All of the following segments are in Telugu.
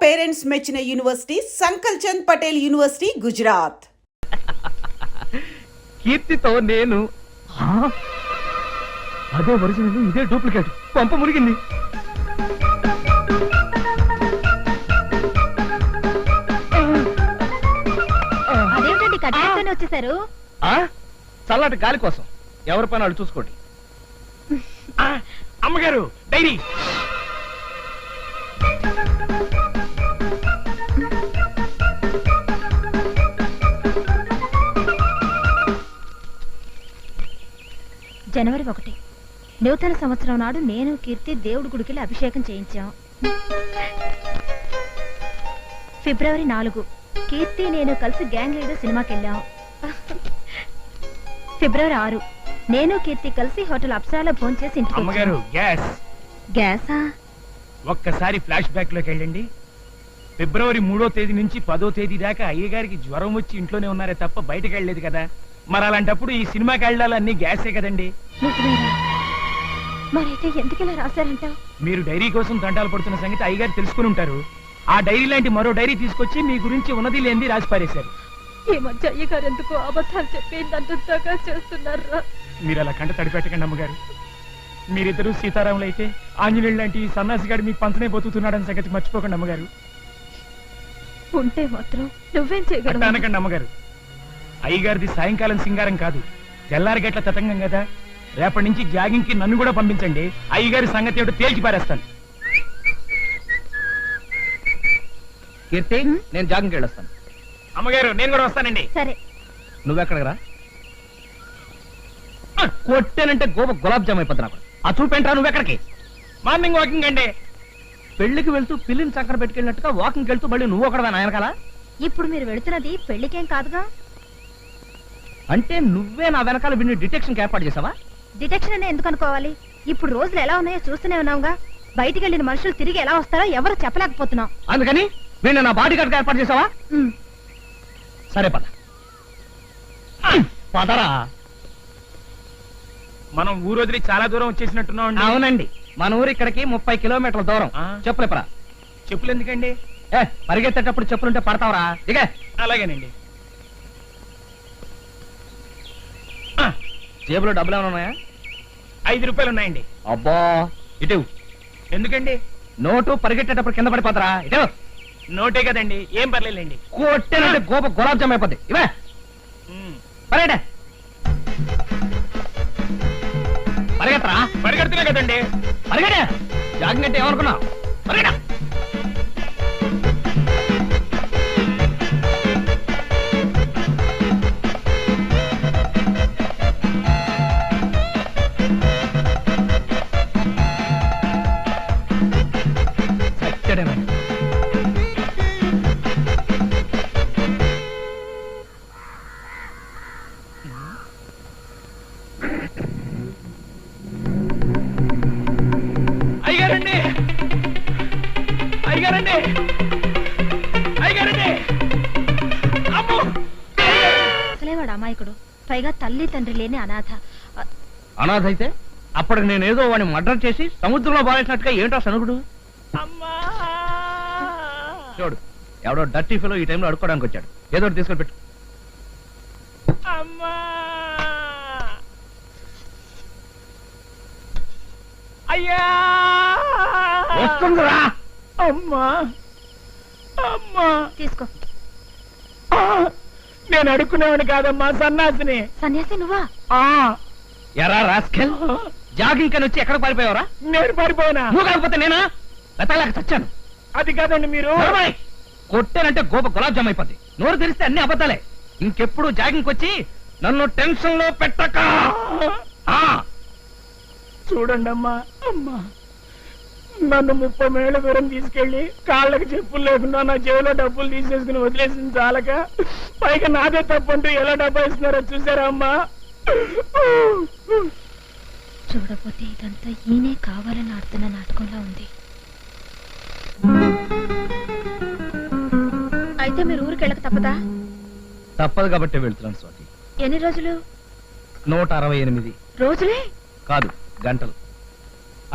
పేరెంట్స్ మెచ్చిన యూనివర్సిటీ సంకల్ చంద్ పటేల్ యూనివర్సిటీ గుజరాత్. కీర్తితో నేను అదే ఒరిజినల్ ఇదే డూప్లికేట్ పంప మురిగింది. అదేంటండి కట్టాలతోనే వచ్చేసారు? చల్లటి గాలి కోసం ఎవరి పని వాళ్ళు చూసుకోండి. అమ్మగారు డైరీ. జనవరి 1 నూతన సంవత్సరం నాడు నేను కీర్తి దేవుడి గుడికి అభిషేకం చేయించాం. ఫిబ్రవరి 4 కీర్తి నేను కలిసి గ్యాంగ్ లీడర్ సినిమాకి వెళ్ళాం. ఫిబ్రవరి 6 నేను కీర్తి కలిసి హోటల్ అప్సరాలో భోంచేసి ఇంటికి అమ్మగారు గ్యాస్. గ్యాసా? ఒక్కసారి ఫ్లాష్ బ్యాక్ లోకి వెళ్ళండి. ఫిబ్రవరి 3వ తేదీ నుంచి 10వ తేదీ దాకా అయ్యగారికి జ్వరం వచ్చి ఇంట్లోనే ఉన్నారే తప్ప బయటకు వెళ్ళలేదు కదా. మరి అలాంటప్పుడు ఈ సినిమాకి వెళ్ళాలన్నీ గ్యాసే కదండి. మరైతే ఎందుకు ఇలా రాశారంటావు? మీరు డైరీ కోసం దండాలు పడుతున్న సంగతి అయ్యగారు తెలుసుకుని ఉంటారు. ఆ డైరీ లాంటి మరో డైరీ తీసుకొచ్చి మీ గురించి ఉన్నది లేనిది రాసి పారేశారు. ఈ మధ్య అయ్యగారు ఎందుకు అబద్ధాలు చెప్పి నందుగా చేస్తున్నారా? మీరు అలా కంట తడిపెట్టకండి అమ్మగారు. మీరిద్దరూ సీతారాములు అయితే ఆంజనేయులు లాంటి ఈ సన్నాసిగాడు మీ పంచనే బతుకుతున్నాడని సంగతి మర్చిపోకండి అమ్మగారు. ఉంటే మాత్రం నువ్వేం చేయగలవు? అనకండి అమ్మగారు. అయ్యగారిది సాయంకాలం సింగారం కాదు, తెల్లారి గట్ల తతంగం కదా. రేపటి నుంచి జాగింగ్ కి నన్ను కూడా పంపించండి. అయ్యగారి సంగతి ఏమిటో తేల్చి పారేస్తాను. కీర్తి, నేను జాగింగ్కి వెళ్ళొస్తాను. అమ్మగారు నేను కూడా వస్తానండి. సరే. నువ్వెక్కడికి రా. కొట్టానంటే గోప గులాబ్ జామ్ అయిపోతున్నా. ఆ చూపేంట్రా నువ్వెక్కడికి? మార్నింగ్ వాకింగ్ అండి. పెళ్లికి వెళ్తూ పిల్లిని చక్కర పెట్టుకెళ్ళినట్టుగా వాకింగ్ వెళ్తూ మళ్ళీ నువ్వు ఒకడవా నాయనకాల? ఇప్పుడు మీరు వెళుతున్నది పెళ్లికేం కాదుగా. అంటే నువ్వే నా వెనకాల విని డిటెక్షన్ ఏర్పాటు చేసావా? డిటెక్షన్ అనే ఎందుకు అనుకోవాలి? ఇప్పుడు రోజులు ఎలా ఉన్నాయో చూస్తూనే ఉన్నావుగా. బయటికి వెళ్ళిన మనుషులు తిరిగి ఎలా వస్తారో ఎవరు చెప్పలేకపోతున్నాం. అందుకని వీళ్ళు నా బాడీ గార్డ్ ఏర్పాటు చేసావా? సరే పద. పదరా. మనం ఊరు వదిలి చాలా దూరం వచ్చేసినట్టున్నాం. అవునండి, మన ఊరు ఇక్కడికి 30 కిలోమీటర్ల దూరం. చెప్పులేపరా. చెప్పులు ఎందుకండి? పరిగెత్తేటప్పుడు చెప్పులుంటే పడతావరా? ఇక అలాగేనండి. జేబులో డబ్బులు ఏమైనా ఉన్నాయా? 5 రూపాయలు ఉన్నాయండి. అబ్బా ఇటు. ఎందుకండి? నోటు పరిగెట్టేటప్పుడు కింద పడిపోతారా? ఇటు. నోటే కదండి, ఏం పర్లేదండి. కొట్టేనంటే గోప గులాబ్ జామ్ అయిపోద్ది. ఇవే పరిగెట్ట. పరిగెత్తరా. పరిగెడుతున్నా కదండి. పరిగెట. జాగింగ్ అంటే ఏమనుకున్నావు? పరిగెట. అసలేవాడు అమాయకుడు, పైగా తల్లి తండ్రి లేని అనాథ. అనాథ అయితే అప్పటికి నేనేదో వాడిని మర్డర్ చేసి సముద్రంలో బారేసినట్టుగా ఏంటో సనుగుడు. చూడు, ఎవడో డర్టీ ఫెలో ఈ టైంలో అడుక్కోవడానికి వచ్చాడు. ఏదో తీసుకొని పెట్టు. అయ్యా వస్తుందిరా. అమ్మా అమ్మా తీసుకో. నేను అడుక్కునేవాడిని కాదమ్మా, సన్నాసిని. సన్యాసి నువ్వా? ఎరా రాస్కెల్, జాగింగ్ కని వచ్చి ఎక్కడ పారిపోయావరా? నేను పారిపోయినా. నువ్వు కాకపోతే నేనా? వెతలేక చచ్చాను. అది కాదండి మీరు. కొట్టానంటే గోప గులాబ్ జామ్ అయిపోద్ది. నోరు తెరిస్తే అన్ని అబద్ధాలే. ఇంకెప్పుడు జాగింగ్ వచ్చి నన్ను టెన్షన్ లో పెట్టక. చూడండి అమ్మా, అమ్మా నన్ను 30 మైళ్ళ దూరం తీసుకెళ్లి కాళ్ళకి చెప్పులు లేకుండా నా జేబులో డబ్బులు తీసేసుకుని వదిలేసింది చాలక పైగా నాదే తప్పంటూ ఎలా డబ్బా ఇస్తున్నారో చూసారా అమ్మా? చూడపోతే ఇదంతా ఈయనే కావాలని ఆడుతున్న నాటకంలో ఉంది. అయితే మీరు ఊరికి వెళ్ళక తప్పదా? తప్పదు కాబట్టి వెళ్తున్నాను స్వాతి. ఎన్ని రోజులు? 168 రోజులే కాదు, గంటలు.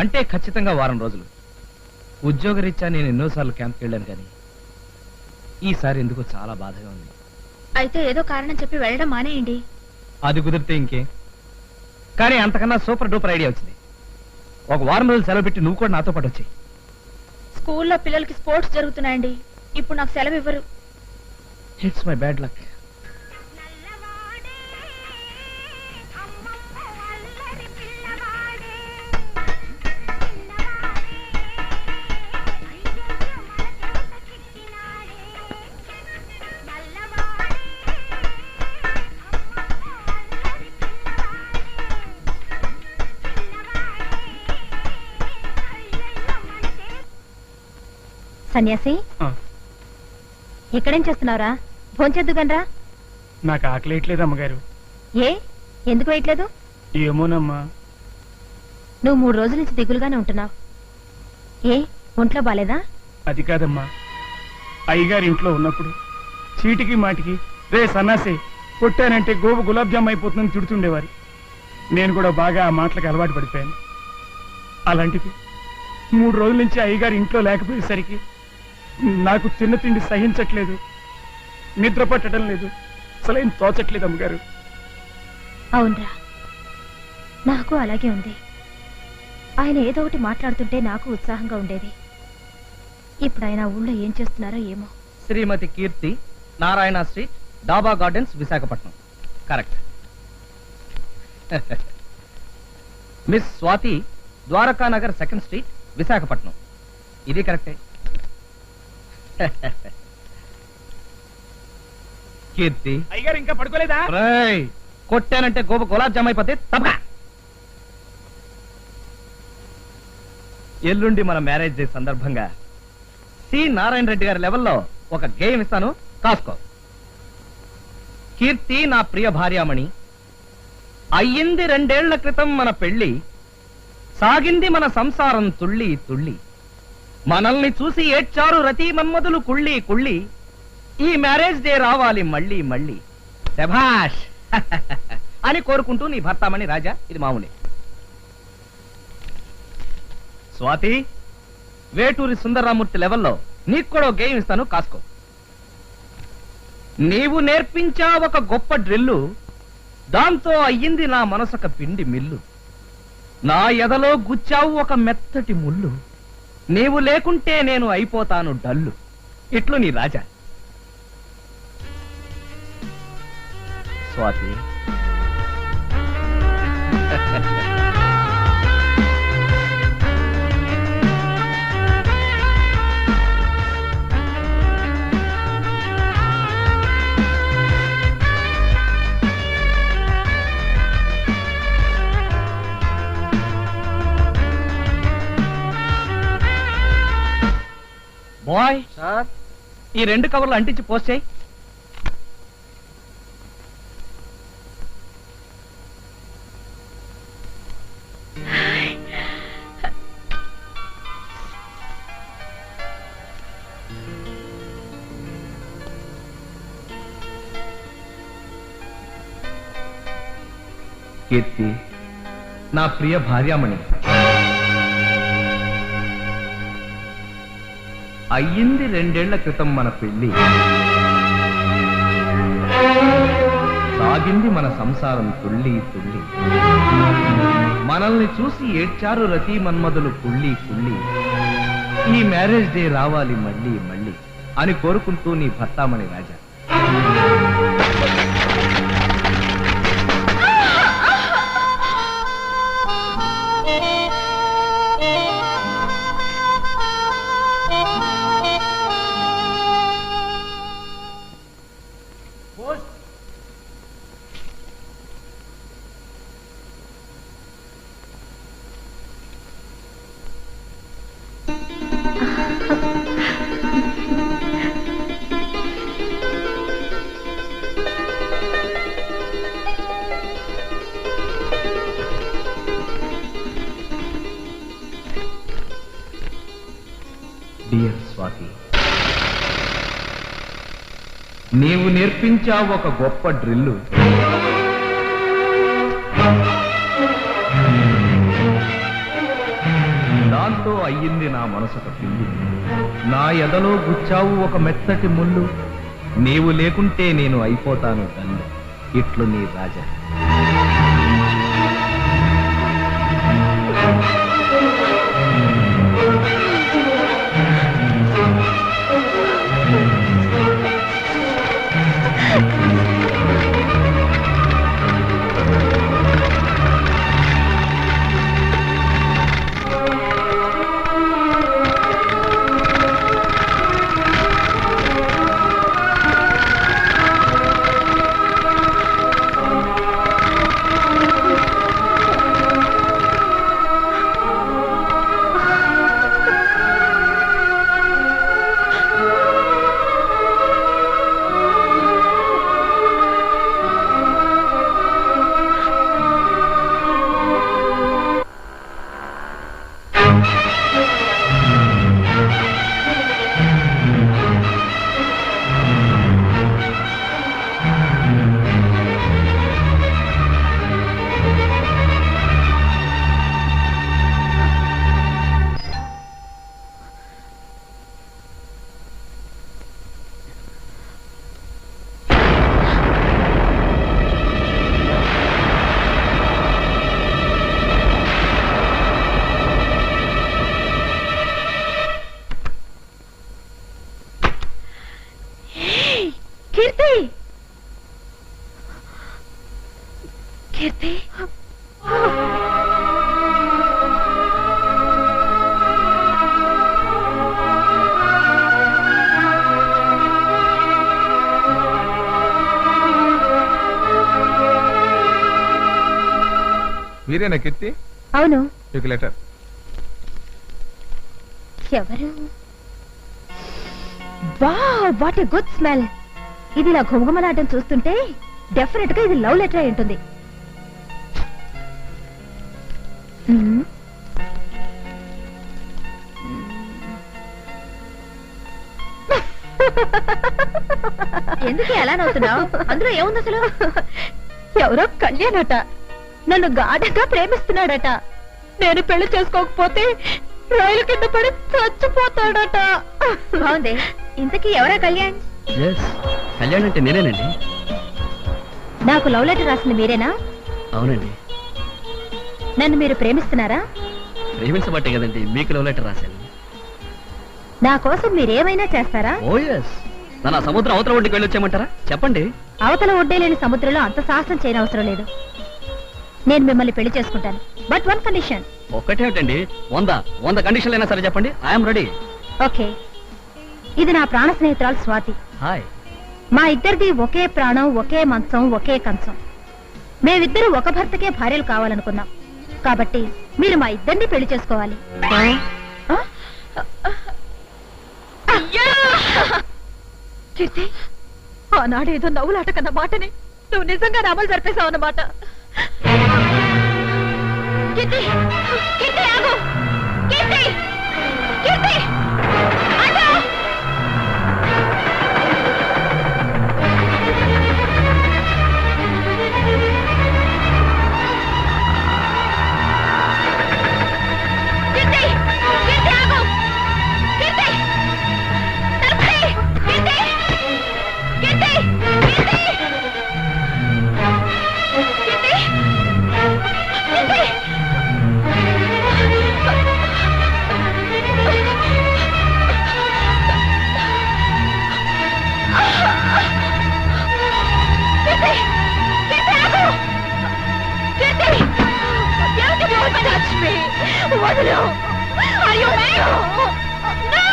అంటే ఖచ్చితంగా వారం రోజులు. ఉద్యోగరీత్యా నేను ఎన్నోసార్లు క్యాంప్కి వెళ్ళాను కానీ ఈసారి ఎందుకో చాలా బాధగా ఉంది. అయితే ఏదో కారణం చెప్పి వెళ్ళడం మానేయండి. అది కుదిరితే ఇంకే, కానీ అంతకన్నా సూపర్ డూపర్ ఐడియా వచ్చింది. ఒక వారం రోజులు సెలవు పెట్టి నువ్వు కూడా నాతో పాటు వచ్చాయి. స్కూల్లో పిల్లలకి స్పోర్ట్స్ జరుగుతున్నాయండి. ఇప్పుడు నాకు సెలవు ఇవ్వరు. It's my bad luck. సన్యాసి, ఎక్కడేం చేస్తున్నావురా? భోంచేద్దుగనరా. నాకు ఆకలి వేయట్లేదు అమ్మగారు. ఏ, ఎందుకు వేయట్లేదు? ఏమోనమ్మా. నువ్వు 3 రోజుల నుంచి దిగులుగానే ఉంటున్నావు. ఏ, ఒంట్లో బాలేదా? అది కాదమ్మా, అయ్యగారి ఇంట్లో ఉన్నప్పుడు చీటికి మాటికి రే సన్నాసే కొట్టానంటే గోబు గులాబ్ జామ్ అయిపోతుందని తిడుతుండేవారు. నేను కూడా బాగా ఆ మాటలకు అలవాటు పడిపోయాను. అలాంటిది 3 రోజుల నుంచి అయ్యగారి ఇంట్లో లేకపోయేసరికి నాకు తిన్న తిండి సహించట్లేదు, నిద్ర పట్టడం లేదు, అసలేం తోచట్లేదు అమ్మగారు. అవునరా, నాకు అలాగే ఉంది. ఆయన ఏదో ఒకటి మాట్లాడుతుంటే నాకు ఉత్సాహంగా ఉండేది. ఇప్పుడు ఆయన ఊళ్ళో ఏం చేస్తున్నారో ఏమో. Shrimati Keerthi, Narayana street, Daba Gardens, Visakhapatnam. Correct. Miss Swathi, Dwaraka Nagar, 2nd street, Visakhapatnam. ఇది కరెక్టే. కీర్తి, అయ్యగారు ఇంకా పడుకోలేదా? రేయ్, కొట్టానంటే గోప గులాబ్ జామ్ అయిపోతే తప్పక. ఎల్లుండి మన మ్యారేజ్ డే సందర్భంగా సి నారాయణ రెడ్డి గారి లెవెల్లో ఒక గేమ్ ఇస్తాను, కాసుకో. కీర్తి నా ప్రియ భార్యామణి, అయ్యింది 2 ఏళ్ల క్రితం మన పెళ్లి, సాగింది మన సంసారం తుళ్ళి తుళ్ళి, మనల్ని చూసి ఏడ్చారు రతి మన్మధులు కుళ్ళి కుళ్ళి, ఈ మ్యారేజ్ డే రావాలి మళ్ళీ మళ్ళీ, శభాష్ అని కోరుకుంటూ నీ భర్తామణి రాజా. ఇది మామూలే. స్వాతి, వేటూరి సుందరరామూర్తి లెవెల్లో నీకు కూడా గేమ్ ఇస్తాను, కాసుకో. నీవు నేర్పించా ఒక గొప్ప డ్రిల్లు, దాంతో అయ్యింది నా మనసొక పిండి మిల్లు, నా ఎదలో గుచ్చావు ఒక మెత్తటి ముళ్ళు, నీవు లేకుంటే నేను అయిపోతాను డల్లు. ఇట్లు నీ రాజా. స్వాతి, బాయ్ సార్, ఈ 2 కవర్లు అంటించి పోస్ట్ చేయి. కీర్తి, నా ప్రియ భార్యామణి, అయ్యింది 2 ఏళ్ల క్రితం మన పెళ్లి, సాగింది మన సంసారం తుళ్ళి తుళ్ళి, మనల్ని చూసి ఏడ్చారు రతి మన్మధులు కుళ్ళి కుళ్ళి, ఈ మ్యారేజ్ డే రావాలి మళ్ళీ మళ్ళీ అని కోరుకుంటూ నీ భర్తామణి రాజా. డియర్ స్వాతి, నీవు నేర్పించా ఒక గొప్ప డ్రిల్లు, దాంతో అయ్యింది నా మనసుక పిల్లి. నా ఎదలో గుచ్చావు ఒక మెత్తటి ముళ్ళు, నీవు లేకుంటే నేను అయిపోతాను తల్లి. ఇట్లు నీ రాజా. కీర్తి, కీర్తి, మీరేనా కీర్తి? అవును. మీకు లెటర్. ఎవరు? Wow, what a good smell. ఇది ఇలా ఘుమఘుమలాడడం చూస్తుంటే డెఫినెట్ గా ఇది లవ్ లెటర్ అయి ఉంటుంది. ఎందుకు ఎలా నవ్వుతున్నావు? అందులో ఏముంది అసలు? ఎవరో కళ్యాణట నన్ను గాఢంగా ప్రేమిస్తున్నాడట. నేను పెళ్లి చేసుకోకపోతే రైలు కింద పడి చచ్చిపోతాడట. బాగుంది. ఇంతకీ ఎవరా కళ్యాణ్? కళ్యాణ్ అంటే నేనేనండి. నాకు లవ్ లెటర్ రాసింది మీరేనా? అవునండి. నన్ను మీరు ప్రేమిస్తున్నారా? ప్రేమించబట్టే కదండి మీకు లవ్ లెటర్ రాశాను. నా కోసం మీరేమైనా చేస్తారా? ఓ ఎస్. నన్ను ఆ సముద్రం అవతల ఒడ్డుకి వెళ్ళొచ్చామంటారా? చెప్పండి. అవతల ఒడ్డే లేని సముద్రంలో అంత సాహసం చేయనవసరం లేదు. నేను మిమ్మల్ని పెళ్లి చేసుకుంటాను. But one condition. ఒక్కటేమిటండి? 100 కండిషన్లు అయినా సరే చెప్పండి. I'm ready. ఓకే. ఇది నా ప్రాణ స్నేహితురాలు స్వాతి. హాయ్. మా ఇద్దరిది ఒకే ప్రాణం, ఒకే మంచం, ఒకే కంచం. మేమిద్దరు ఒక భర్తకే భార్యలు కావాలనుకున్నాం. కాబట్టి మీరు మా ఇద్దరిని పెళ్లి చేసుకోవాలి. కీర్తి, ఆనాడు ఏదో నవ్వులాట కన్న మాటని నువ్వు నిజంగా అమలు జరిపేశావు అన్నమాట. కీర్తి, కీర్తి ఆగు. కీర్తి, కీర్తి ఆగు. కీర్తి, కీర్తి ఆగు. కీర్తి, తలుపు తీయ్. కీర్తి, కీర్తి, కీర్తి, కీర్తి, కీర్తి. Touch me! వదలు! Are you mad? No!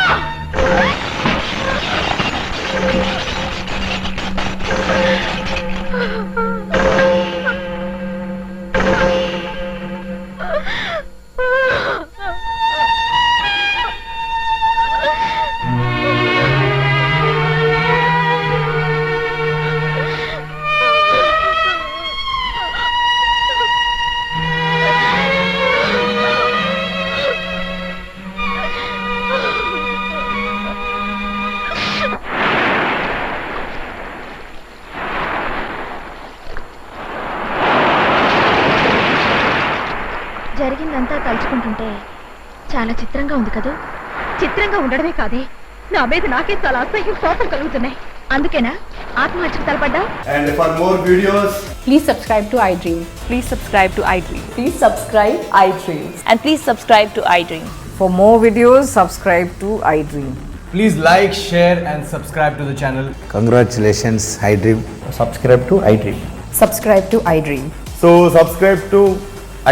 జరిగిందంతా తలుచుకుంటుంటే చాలా చిత్రంగా ఉంది కదూ. చిత్రంగా ఉండడమే కాదే, నా మీద నాకే చాలా అసహ్యం కోపం కలుగుతున్నాయి. అందుకేనా ఆత్మహత్యకు తలపడ్డా? And for more videos, Please subscribe to iDream. Please subscribe to iDream. Please subscribe iDream. And please subscribe to iDream. For more videos, subscribe to iDream. please like, share and subscribe to the channel. Congratulations, iDream. Subscribe to iDream. Subscribe to iDream. So subscribe to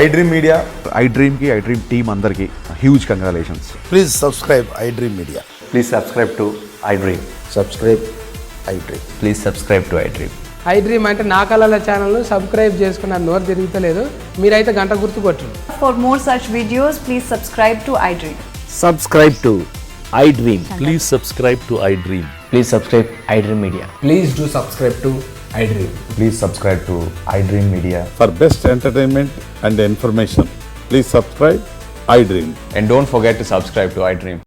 iDream Media. iDream की iDream team अंदर की huge congratulations. Please subscribe iDream Media. Please subscribe to iDream. Subscribe iDream. Please subscribe to iDream. iDream అంటే నా కళల ఛానల్ను సబ్స్క్రైబ్ చేసుకున్న నోరు తిరుగుతలేదు. మీరైతే గంట గుర్తు కొట్టండి. For more such videos, please subscribe to iDream. Subscribe to iDream. Please subscribe to iDream. Please subscribe iDream Media. Please do subscribe to iDream. Please subscribe to iDream Media. For best entertainment and information, please subscribe iDream. And don't forget to subscribe to iDream.